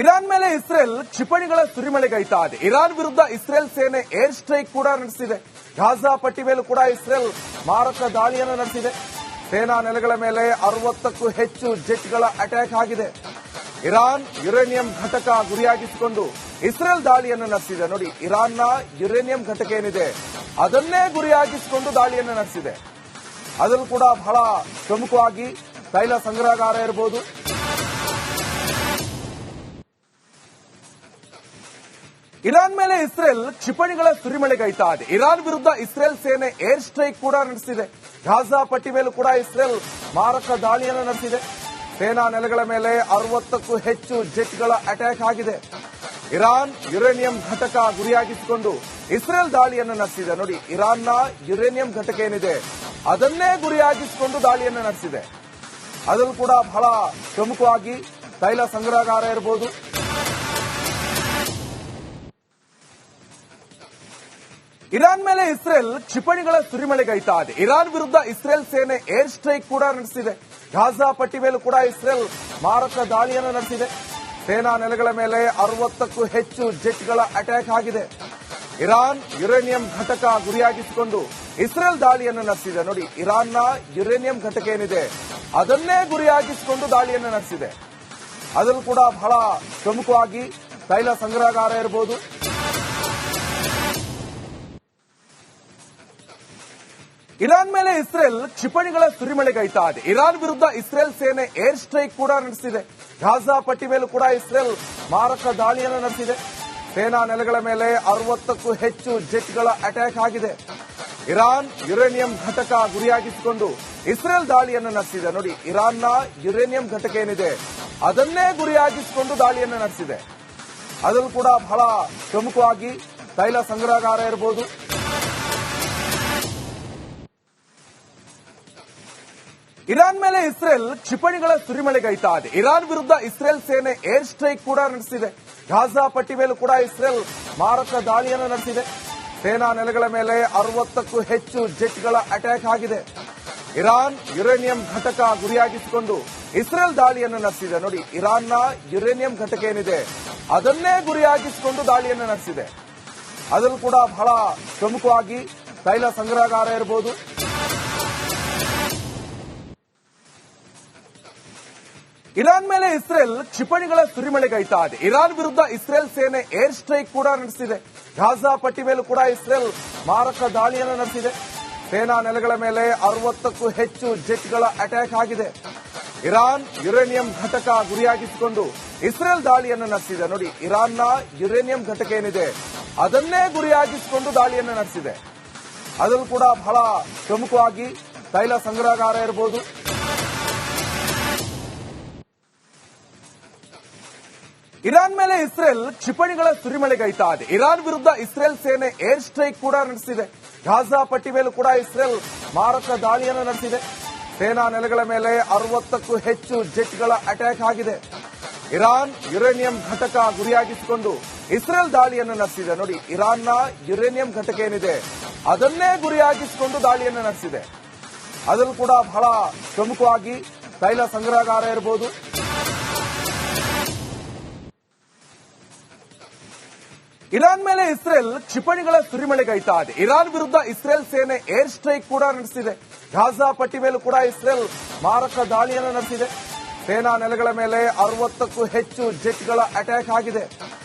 Iran ಮೇಲೆ Israel ಕ್ಷಿಪಣಿಗಳ ಸುರಿಮಳೆಗೈತಾ ಇದೆ. Iran ವಿರುದ್ಧ ಇಸ್ರೇಲ್ ಸೇನೆ ಏರ್ ಸ್ಟ್ರೈಕ್ ಕೂಡ ನಡೆಸಿದೆ. ಗಾಜಾ ಪಟ್ಟಿ ಮೇಲೂ ಕೂಡ ಇಸ್ರೇಲ್ ಮಾರಕ ದಾಳಿಯನ್ನು ನಡೆಸಿದೆ. ಸೇನಾ ನೆಲೆಗಳ ಮೇಲೆ 60ಕ್ಕೂ ಹೆಚ್ಚು ಜೆಟ್ಗಳ ಅಟ್ಯಾಕ್ ಆಗಿದೆ. ಇರಾನ್ ಯುರೇನಿಯಂ ಘಟಕ ಗುರಿಯಾಗಿಸಿಕೊಂಡು ಇಸ್ರೇಲ್ ದಾಳಿಯನ್ನು ನಡೆಸಿದೆ. ನೋಡಿ, ಇರಾನ್ನ ಯುರೇನಿಯಂ ಘಟಕ ಏನಿದೆ ಅದನ್ನೇ ಗುರಿಯಾಗಿಸಿಕೊಂಡು ದಾಳಿಯನ್ನು ನಡೆಸಿದೆ. ಅದರಲ್ಲೂ ಕೂಡ ಬಹಳ ಪ್ರಮುಖವಾಗಿ ತೈಲ ಸಂಗ್ರಹಗಾರ ಇರಬಹುದು. ಇರಾನ್ ಮೇಲೆ ಇಸ್ರೇಲ್ ಕ್ಷಿಪಣಿಗಳ ಸುರಿಮಳೆಗೈತಾ ಇದೆ. ಇರಾನ್ ವಿರುದ್ಧ ಇಸ್ರೇಲ್ ಸೇನೆ ಏರ್ ಸ್ಟ್ರೈಕ್ ಕೂಡ ನಡೆಸಿದೆ. ಗಾಜಾ ಪಟ್ಟಿ ಮೇಲೂ ಕೂಡ ಇಸ್ರೇಲ್ ಮಾರಕ ದಾಳಿಯನ್ನು ನಡೆಸಿದೆ. ಸೇನಾ ನೆಲೆಗಳ ಮೇಲೆ 60ಕ್ಕೂ ಹೆಚ್ಚು ಜೆಟ್ಗಳ ಅಟ್ಯಾಕ್ ಆಗಿದೆ. ಇರಾನ್ ಯುರೇನಿಯಂ ಘಟಕ ಗುರಿಯಾಗಿಸಿಕೊಂಡು ಇಸ್ರೇಲ್ ದಾಳಿಯನ್ನು ನಡೆಸಿದೆ. ನೋಡಿ, ಇರಾನ್ನ ಯುರೇನಿಯಂ ಘಟಕ ಏನಿದೆ ಅದನ್ನೇ ಗುರಿಯಾಗಿಸಿಕೊಂಡು ದಾಳಿಯನ್ನು ನಡೆಸಿದೆ. ಅದರಲ್ಲೂ ಕೂಡ ಬಹಳ ಪ್ರಮುಖವಾಗಿ ತೈಲ ಸಂಗ್ರಹಗಾರ ಇರಬಹುದು. ಇರಾನ್ ಮೇಲೆ ಇಸ್ರೇಲ್ ಕ್ಷಿಪಣಿಗಳ ಸುರಿಮಳೆಗೈತಾ ಇದೆ. ಇರಾನ್ ವಿರುದ್ಧ ಇಸ್ರೇಲ್ ಸೇನೆ ಏರ್ ಸ್ಟ್ರೈಕ್ ಕೂಡ ನಡೆಸಿದೆ. ಗಾಜಾ ಪಟ್ಟಿ ಮೇಲೂ ಕೂಡ ಇಸ್ರೇಲ್ ಮಾರಕ ದಾಳಿಯನ್ನು ನಡೆಸಿದೆ. ಸೇನಾ ನೆಲೆಗಳ ಮೇಲೆ 60ಕ್ಕೂ ಹೆಚ್ಚು ಜೆಟ್ಗಳ ಅಟ್ಯಾಕ್ ಆಗಿದೆ. ಇರಾನ್ ಯುರೇನಿಯಂ ಘಟಕ ಗುರಿಯಾಗಿಸಿಕೊಂಡು ಇಸ್ರೇಲ್ ದಾಳಿಯನ್ನು ನಡೆಸಿದೆ. ನೋಡಿ, ಇರಾನ್ನ ಯುರೇನಿಯಂ ಘಟಕ ಏನಿದೆ ಅದನ್ನೇ ಗುರಿಯಾಗಿಸಿಕೊಂಡು ದಾಳಿಯನ್ನು ನಡೆಸಿದೆ. ಅದರಲ್ಲೂ ಕೂಡ ಬಹಳ ಪ್ರಮುಖವಾಗಿ ತೈಲ ಸಂಗ್ರಹಗಾರ ಇರಬಹುದು. ಇರಾನ್ ಮೇಲೆ ಇಸ್ರೇಲ್ ಕ್ಷಿಪಣಿಗಳ ಸುರಿಮಳೆಗೈತಾ ಇದೆ. ಇರಾನ್ ವಿರುದ್ಧ ಇಸ್ರೇಲ್ ಸೇನೆ ಏರ್ ಸ್ಟ್ರೈಕ್ ಕೂಡ ನಡೆಸಿದೆ. ಗಾಜಾ ಪಟ್ಟಿ ಮೇಲೂ ಕೂಡ ಇಸ್ರೇಲ್ ಮಾರಕ ದಾಳಿಯನ್ನು ನಡೆಸಿದೆ. ಸೇನಾ ನೆಲೆಗಳ ಮೇಲೆ 60ಕ್ಕೂ ಹೆಚ್ಚು ಜೆಟ್ಗಳ ಅಟ್ಯಾಕ್ ಆಗಿದೆ. ಇರಾನ್ ಯುರೇನಿಯಂ ಘಟಕ ಗುರಿಯಾಗಿಸಿಕೊಂಡು ಇಸ್ರೇಲ್ ದಾಳಿಯನ್ನು ನಡೆಸಿದೆ. ನೋಡಿ, ಇರಾನ್ನ ಯುರೇನಿಯಂ ಘಟಕ ಏನಿದೆ ಅದನ್ನೇ ಗುರಿಯಾಗಿಸಿಕೊಂಡು ದಾಳಿಯನ್ನು ನಡೆಸಿದೆ. ಅದರಲ್ಲೂ ಕೂಡ ಬಹಳ ಪ್ರಮುಖವಾಗಿ ತೈಲ ಸಂಗ್ರಹಗಾರ ಇರಬಹುದು. ಇರಾನ್ ಮೇಲೆ ಇಸ್ರೇಲ್ ಕ್ಷಿಪಣಿಗಳ ಸುರಿಮಳೆಗೈತಾ ಇದೆ. ಇರಾನ್ ವಿರುದ್ಧ ಇಸ್ರೇಲ್ ಸೇನೆ ಏರ್ ಸ್ಟ್ರೈಕ್ ಕೂಡ ನಡೆಸಿದೆ. ಗಾಜಾ ಪಟ್ಟಿ ಮೇಲೂ ಕೂಡ ಇಸ್ರೇಲ್ ಮಾರಕ ದಾಳಿಯನ್ನು ನಡೆಸಿದೆ. ಸೇನಾ ನೆಲೆಗಳ ಮೇಲೆ 60ಕ್ಕೂ ಹೆಚ್ಚು ಜೆಟ್ಗಳ ಅಟ್ಯಾಕ್ ಆಗಿದೆ. ಇರಾನ್ ಯುರೇನಿಯಂ ಘಟಕ ಗುರಿಯಾಗಿಸಿಕೊಂಡು ಇಸ್ರೇಲ್ ದಾಳಿಯನ್ನು ನಡೆಸಿದೆ. ನೋಡಿ, ಇರಾನ್ನ ಯುರೇನಿಯಂ ಘಟಕ ಏನಿದೆ ಅದನ್ನೇ ಗುರಿಯಾಗಿಸಿಕೊಂಡು ದಾಳಿಯನ್ನು ನಡೆಸಿದೆ. ಅದರಲ್ಲೂ ಕೂಡ ಬಹಳ ಪ್ರಮುಖವಾಗಿ ತೈಲ ಸಂಗ್ರಹಗಾರ ಇರಬಹುದು. ಇರಾನ್ ಮೇಲೆ ಇಸ್ರೇಲ್ ಕ್ಷಿಪಣಿಗಳ ಸುರಿಮಳೆಗೈತಾ ಇದೆ. ಇರಾನ್ ವಿರುದ್ಧ ಇಸ್ರೇಲ್ ಸೇನೆ ಏರ್ ಸ್ಟ್ರೈಕ್ ಕೂಡ ನಡೆಸಿದೆ. ಗಾಜಾ ಪಟ್ಟಿ ಮೇಲೂ ಕೂಡ ಇಸ್ರೇಲ್ ಮಾರಕ ದಾಳಿಯನ್ನು ನಡೆಸಿದೆ. ಸೇನಾ ನೆಲೆಗಳ ಮೇಲೆ 60ಕ್ಕೂ ಹೆಚ್ಚು ಜೆಟ್ಗಳ ಅಟ್ಯಾಕ್ ಆಗಿದೆ. ಇರಾನ್ ಯುರೇನಿಯಂ ಘಟಕ ಗುರಿಯಾಗಿಸಿಕೊಂಡು ಇಸ್ರೇಲ್ ದಾಳಿಯನ್ನು ನಡೆಸಿದೆ. ನೋಡಿ, ಇರಾನ್ನ ಯುರೇನಿಯಂ ಘಟಕ ಏನಿದೆ ಅದನ್ನೇ ಗುರಿಯಾಗಿಸಿಕೊಂಡು ದಾಳಿಯನ್ನು ನಡೆಸಿದೆ. ಅದರಲ್ಲೂ ಕೂಡ ಬಹಳ ಪ್ರಮುಖವಾಗಿ ತೈಲ ಸಂಗ್ರಹಗಾರ ಇರಬಹುದು. ಇರಾನ್ ಮೇಲೆ ಇಸ್ರೇಲ್ ಕ್ಷಿಪಣಿಗಳ ಸುರಿಮಳೆಗೈತಾ ಇದೆ. ಇರಾನ್ ವಿರುದ್ಧ ಇಸ್ರೇಲ್ ಸೇನೆ ಏರ್ ಸ್ಟ್ರೈಕ್ ಕೂಡ ನಡೆಸಿದೆ. ಗಾಜಾ ಪಟ್ಟಿ ಮೇಲೂ ಕೂಡ ಇಸ್ರೇಲ್ ಮಾರಕ ದಾಳಿಯನ್ನು ನಡೆಸಿದೆ. ಸೇನಾ ನೆಲೆಗಳ ಮೇಲೆ 60ಕ್ಕೂ ಹೆಚ್ಚು ಜೆಟ್ಗಳ ಅಟ್ಯಾಕ್ ಆಗಿದೆ. ಇರಾನ್ ಯುರೇನಿಯಂ ಘಟಕ ಗುರಿಯಾಗಿಸಿಕೊಂಡು ಇಸ್ರೇಲ್ ದಾಳಿಯನ್ನು ನಡೆಸಿದೆ. ನೋಡಿ, ಇರಾನ್ನ ಯುರೇನಿಯಂ ಘಟಕ ಏನಿದೆ ಅದನ್ನೇ ಗುರಿಯಾಗಿಸಿಕೊಂಡು ದಾಳಿಯನ್ನು ನಡೆಸಿದೆ. ಅದರಲ್ಲೂ ಕೂಡ ಬಹಳ ಪ್ರಮುಖವಾಗಿ ತೈಲ ಸಂಗ್ರಹಗಾರ ಇರಬಹುದು. ಇರಾನ್ ಮೇಲೆ ಇಸ್ರೇಲ್ ಕ್ಷಿಪಣಿಗಳ ಸುರಿಮಳೆಗೈತಾ ಇದೆ. ಇರಾನ್ ವಿರುದ್ಧ ಇಸ್ರೇಲ್ ಸೇನೆ ಏರ್ ಸ್ಟ್ರೈಕ್ ಕೂಡ ನಡೆಸಿದೆ. ಗಾಜಾ ಪಟ್ಟಿ ಮೇಲೂ ಕೂಡ ಇಸ್ರೇಲ್ ಮಾರಕ ದಾಳಿಯನ್ನು ನಡೆಸಿದೆ. ಸೇನಾ ನೆಲೆಗಳ ಮೇಲೆ 60ಕ್ಕೂ ಹೆಚ್ಚು ಜೆಟ್ಗಳ ಅಟ್ಯಾಕ್ ಆಗಿದೆ.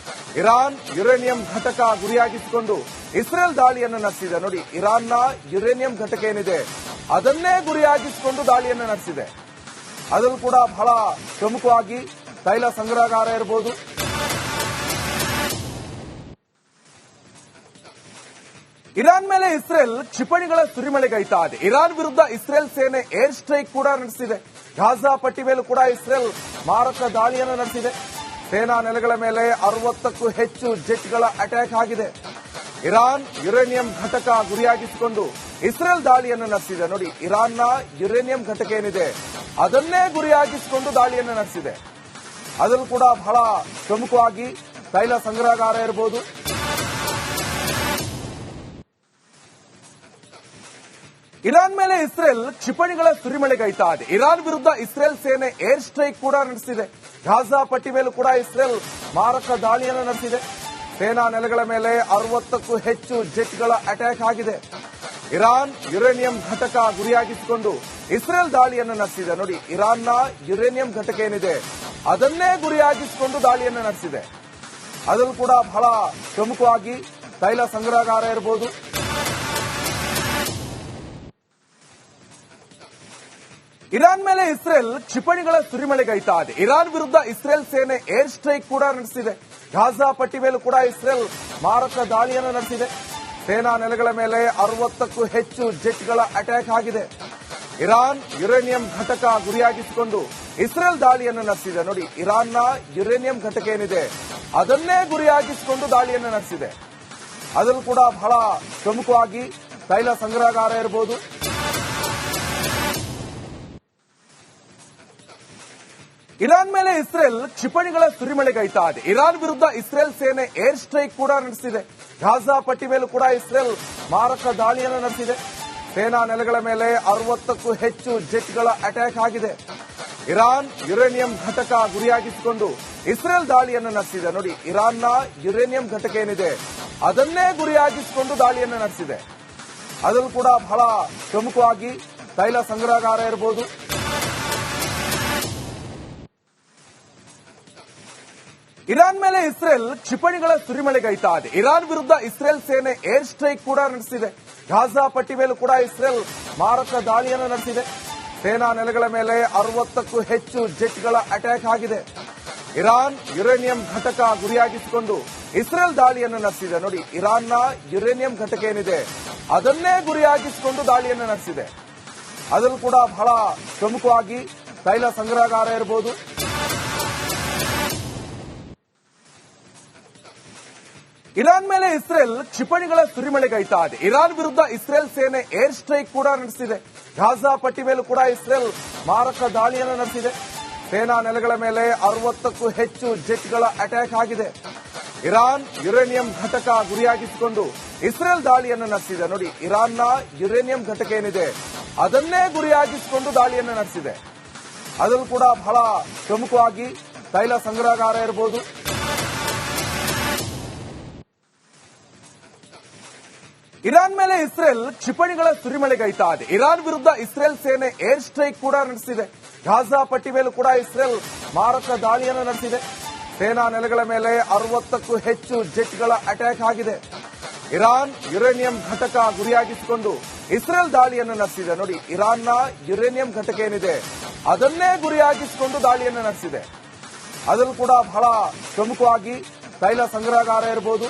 ಇರಾನ್ ಯುರೇನಿಯಂ ಘಟಕ ಗುರಿಯಾಗಿಸಿಕೊಂಡು ಇಸ್ರೇಲ್ ದಾಳಿಯನ್ನು ನಡೆಸಿದೆ. ನೋಡಿ, ಇರಾನ್ನ ಯುರೇನಿಯಂ ಘಟಕ ಏನಿದೆ ಅದನ್ನೇ ಗುರಿಯಾಗಿಸಿಕೊಂಡು ದಾಳಿಯನ್ನು ನಡೆಸಿದೆ. ಅದರಲ್ಲೂ ಕೂಡ ಬಹಳ ಪ್ರಮುಖವಾಗಿ ತೈಲ ಸಂಗ್ರಹಗಾರ ಇರಬಹುದು. ಇರಾನ್ ಮೇಲೆ ಇಸ್ರೇಲ್ ಕ್ಷಿಪಣಿಗಳ ಸುರಿಮಳೆಗೈತಾ ಇದೆ. ಇರಾನ್ ವಿರುದ್ಧ ಇಸ್ರೇಲ್ ಸೇನೆ ಏರ್ ಸ್ಟ್ರೈಕ್ ಕೂಡ ನಡೆಸಿದೆ. ಗಾಜಾ ಪಟ್ಟಿ ಮೇಲೂ ಕೂಡ ಇಸ್ರೇಲ್ ಮಾರಕ ದಾಳಿಯನ್ನು ನಡೆಸಿದೆ. ಸೇನಾ ನೆಲೆಗಳ ಮೇಲೆ 60ಕ್ಕೂ ಹೆಚ್ಚು ಜೆಟ್ಗಳ ಅಟ್ಯಾಕ್ ಆಗಿದೆ. ಇರಾನ್ ಯುರೇನಿಯಂ ಘಟಕ ಗುರಿಯಾಗಿಸಿಕೊಂಡು ಇಸ್ರೇಲ್ ದಾಳಿಯನ್ನು ನಡೆಸಿದೆ. ನೋಡಿ, ಇರಾನ್ನ ಯುರೇನಿಯಂ ಘಟಕ ಏನಿದೆ ಅದನ್ನೇ ಗುರಿಯಾಗಿಸಿಕೊಂಡು ದಾಳಿಯನ್ನು ನಡೆಸಿದೆ. ಅದರಲ್ಲೂ ಕೂಡ ಬಹಳ ಪ್ರಮುಖವಾಗಿ ತೈಲ ಸಂಗ್ರಹಗಾರ ಇರಬಹುದು. ಇರಾನ್ ಮೇಲೆ ಇಸ್ರೇಲ್ ಕ್ಷಿಪಣಿಗಳ ಸುರಿಮಳೆಗೈತಾ ಇದೆ. ಇರಾನ್ ವಿರುದ್ಧ ಇಸ್ರೇಲ್ ಸೇನೆ ಏರ್ ಸ್ಟ್ರೈಕ್ ಕೂಡ ನಡೆಸಿದೆ. ಗಾಜಾ ಪಟ್ಟಿ ಮೇಲೂ ಕೂಡ ಇಸ್ರೇಲ್ ಮಾರಕ ದಾಳಿಯನ್ನು ನಡೆಸಿದೆ. ಸೇನಾ ನೆಲೆಗಳ ಮೇಲೆ 60ಕ್ಕೂ ಹೆಚ್ಚು ಜೆಟ್ಗಳ ಅಟ್ಯಾಕ್ ಆಗಿದೆ. ಇರಾನ್ ಯುರೇನಿಯಂ ಘಟಕ ಗುರಿಯಾಗಿಸಿಕೊಂಡು ಇಸ್ರೇಲ್ ದಾಳಿಯನ್ನು ನಡೆಸಿದೆ. ನೋಡಿ, ಇರಾನ್ನ ಯುರೇನಿಯಂ ಘಟಕ ಏನಿದೆ ಅದನ್ನೇ ಗುರಿಯಾಗಿಸಿಕೊಂಡು ದಾಳಿಯನ್ನು ನಡೆಸಿದೆ. ಅದರಲ್ಲೂ ಕೂಡ ಬಹಳ ಪ್ರಮುಖವಾಗಿ ತೈಲ ಸಂಗ್ರಹಗಾರ ಇರಬಹುದು. ಇರಾನ್ ಮೇಲೆ ಇಸ್ರೇಲ್ ಕ್ಷಿಪಣಿಗಳ ಸುರಿಮಳೆಗೈತಾ ಇದೆ. ಇರಾನ್ ವಿರುದ್ಧ ಇಸ್ರೇಲ್ ಸೇನೆ ಏರ್ ಸ್ಟ್ರೈಕ್ ಕೂಡ ನಡೆಸಿದೆ. ಗಾಜಾ ಪಟ್ಟಿ ಮೇಲೂ ಕೂಡ ಇಸ್ರೇಲ್ ಮಾರಕ ದಾಳಿಯನ್ನು ನಡೆಸಿದೆ. ಸೇನಾ ನೆಲೆಗಳ ಮೇಲೆ 60ಕ್ಕೂ ಹೆಚ್ಚು ಜೆಟ್ಗಳ ಅಟ್ಯಾಕ್ ಆಗಿದೆ. ಇರಾನ್ ಯುರೇನಿಯಂ ಘಟಕ ಗುರಿಯಾಗಿಸಿಕೊಂಡು ಇಸ್ರೇಲ್ ದಾಳಿಯನ್ನು ನಡೆಸಿದೆ. ನೋಡಿ, ಇರಾನ್ನ ಯುರೇನಿಯಂ ಘಟಕ ಏನಿದೆ ಅದನ್ನೇ ಗುರಿಯಾಗಿಸಿಕೊಂಡು ದಾಳಿಯನ್ನು ನಡೆಸಿದೆ. ಅದರಲ್ಲೂ ಕೂಡ ಬಹಳ ಪ್ರಮುಖವಾಗಿ ತೈಲ ಸಂಗ್ರಹಗಾರ ಇರಬಹುದು. ಇರಾನ್ ಮೇಲೆ ಇಸ್ರೇಲ್ ಕ್ಷಿಪಣಿಗಳ ಸುರಿಮಳೆಗೈತಾ ಇದೆ. ಇರಾನ್ ವಿರುದ್ಧ ಇಸ್ರೇಲ್ ಸೇನೆ ಏರ್ ಸ್ಟ್ರೈಕ್ ಕೂಡ ನಡೆಸಿದೆ. ಗಾಜಾ ಪಟ್ಟಿ ಮೇಲೂ ಕೂಡ ಇಸ್ರೇಲ್ ಮಾರಕ ದಾಳಿಯನ್ನು ನಡೆಸಿದೆ. ಸೇನಾ ನೆಲೆಗಳ ಮೇಲೆ 60ಕ್ಕೂ ಹೆಚ್ಚು ಜೆಟ್ಗಳ ಅಟ್ಯಾಕ್ ಆಗಿದೆ. ಇರಾನ್ ಯುರೇನಿಯಂ ಘಟಕ ಗುರಿಯಾಗಿಸಿಕೊಂಡು ಇಸ್ರೇಲ್ ದಾಳಿಯನ್ನು ನಡೆಸಿದೆ. ನೋಡಿ, ಇರಾನ್ನ ಯುರೇನಿಯಂ ಘಟಕ ಏನಿದೆ ಅದನ್ನೇ ಗುರಿಯಾಗಿಸಿಕೊಂಡು ದಾಳಿಯನ್ನು ನಡೆಸಿದೆ. ಅದರಲ್ಲೂ ಕೂಡ ಬಹಳ ಪ್ರಮುಖವಾಗಿ ತೈಲ ಸಂಗ್ರಹಗಾರ ಇರಬಹುದು. ಇರಾನ್ ಮೇಲೆ ಇಸ್ರೇಲ್ ಕ್ಷಿಪಣಿಗಳ ಸುರಿಮಳೆಗೈತಾ ಇದೆ. ಇರಾನ್ ವಿರುದ್ಧ ಇಸ್ರೇಲ್ ಸೇನೆ ಏರ್ ಸ್ಟ್ರೈಕ್ ಕೂಡ ನಡೆಸಿದೆ. ಗಾಜಾ ಪಟ್ಟಿ ಮೇಲೂ ಕೂಡ ಇಸ್ರೇಲ್ ಮಾರಕ ದಾಳಿಯನ್ನು ನಡೆಸಿದೆ. ಸೇನಾ ನೆಲೆಗಳ ಮೇಲೆ 60ಕ್ಕೂ ಹೆಚ್ಚು ಜೆಟ್ಗಳ ಅಟ್ಯಾಕ್ ಆಗಿದೆ. ಇರಾನ್ ಯುರೇನಿಯಂ ಘಟಕ ಗುರಿಯಾಗಿಸಿಕೊಂಡು ಇಸ್ರೇಲ್ ದಾಳಿಯನ್ನು ನಡೆಸಿದೆ. ನೋಡಿ, ಇರಾನ್ನ ಯುರೇನಿಯಂ ಘಟಕ ಏನಿದೆ ಅದನ್ನೇ ಗುರಿಯಾಗಿಸಿಕೊಂಡು ದಾಳಿಯನ್ನು ನಡೆಸಿದೆ. ಅದರಲ್ಲೂ ಕೂಡ ಬಹಳ ಪ್ರಮುಖವಾಗಿ ತೈಲ ಸಂಗ್ರಹಗಾರ ಇರಬಹುದು. ಇರಾನ್ ಮೇಲೆ ಇಸ್ರೇಲ್ ಕ್ಷಿಪಣಿಗಳ ಸುರಿಮಳೆಗೈತಾ ಇದೆ. ಇರಾನ್ ವಿರುದ್ಧ ಇಸ್ರೇಲ್ ಸೇನೆ ಏರ್ ಸ್ಟ್ರೈಕ್ ಕೂಡ ನಡೆಸಿದೆ. ಗಾಜಾ ಪಟ್ಟಿ ಮೇಲೂ ಕೂಡ ಇಸ್ರೇಲ್ ಮಾರಕ ದಾಳಿಯನ್ನು ನಡೆಸಿದೆ. ಸೇನಾ ನೆಲೆಗಳ ಮೇಲೆ 60ಕ್ಕೂ ಹೆಚ್ಚು ಜೆಟ್ಗಳ ಅಟ್ಯಾಕ್ ಆಗಿದೆ. ಇರಾನ್ ಯುರೇನಿಯಂ ಘಟಕ ಗುರಿಯಾಗಿಸಿಕೊಂಡು ಇಸ್ರೇಲ್ ದಾಳಿಯನ್ನು ನಡೆಸಿದೆ. ನೋಡಿ, ಇರಾನ್ನ ಯುರೇನಿಯಂ ಘಟಕ ಏನಿದೆ ಅದನ್ನೇ ಗುರಿಯಾಗಿಸಿಕೊಂಡು ದಾಳಿಯನ್ನು ನಡೆಸಿದೆ. ಅದರಲ್ಲೂ ಕೂಡ ಬಹಳ ಪ್ರಮುಖವಾಗಿ ತೈಲ ಸಂಗ್ರಹಗಾರ ಇರಬಹುದು. ಇರಾನ್ ಮೇಲೆ ಇಸ್ರೇಲ್ ಕ್ಷಿಪಣಿಗಳ ಸುರಿಮಳೆಗೈತಾ ಇದೆ. ಇರಾನ್ ವಿರುದ್ಧ ಇಸ್ರೇಲ್ ಸೇನೆ ಏರ್ ಸ್ಟ್ರೈಕ್ ಕೂಡ ನಡೆಸಿದೆ. ಗಾಜಾ ಪಟ್ಟಿ ಮೇಲೂ ಕೂಡ ಇಸ್ರೇಲ್ ಮಾರಕ ದಾಳಿಯನ್ನು ನಡೆಸಿದೆ. ಸೇನಾ ನೆಲೆಗಳ ಮೇಲೆ 60ಕ್ಕೂ ಹೆಚ್ಚು ಜೆಟ್ಗಳ ಅಟ್ಯಾಕ್ ಆಗಿದೆ. ಇರಾನ್ ಯುರೇನಿಯಂ ಘಟಕ ಗುರಿಯಾಗಿಸಿಕೊಂಡು ಇಸ್ರೇಲ್ ದಾಳಿಯನ್ನು ನಡೆಸಿದೆ. ನೋಡಿ, ಇರಾನ್ನ ಯುರೇನಿಯಂ ಘಟಕ ಏನಿದೆ ಅದನ್ನೇ ಗುರಿಯಾಗಿಸಿಕೊಂಡು ದಾಳಿಯನ್ನು ನಡೆಸಿದೆ. ಅದರಲ್ಲೂ ಕೂಡ ಬಹಳ ಪ್ರಮುಖವಾಗಿ ತೈಲ ಸಂಗ್ರಹಗಾರ ಇರಬಹುದು.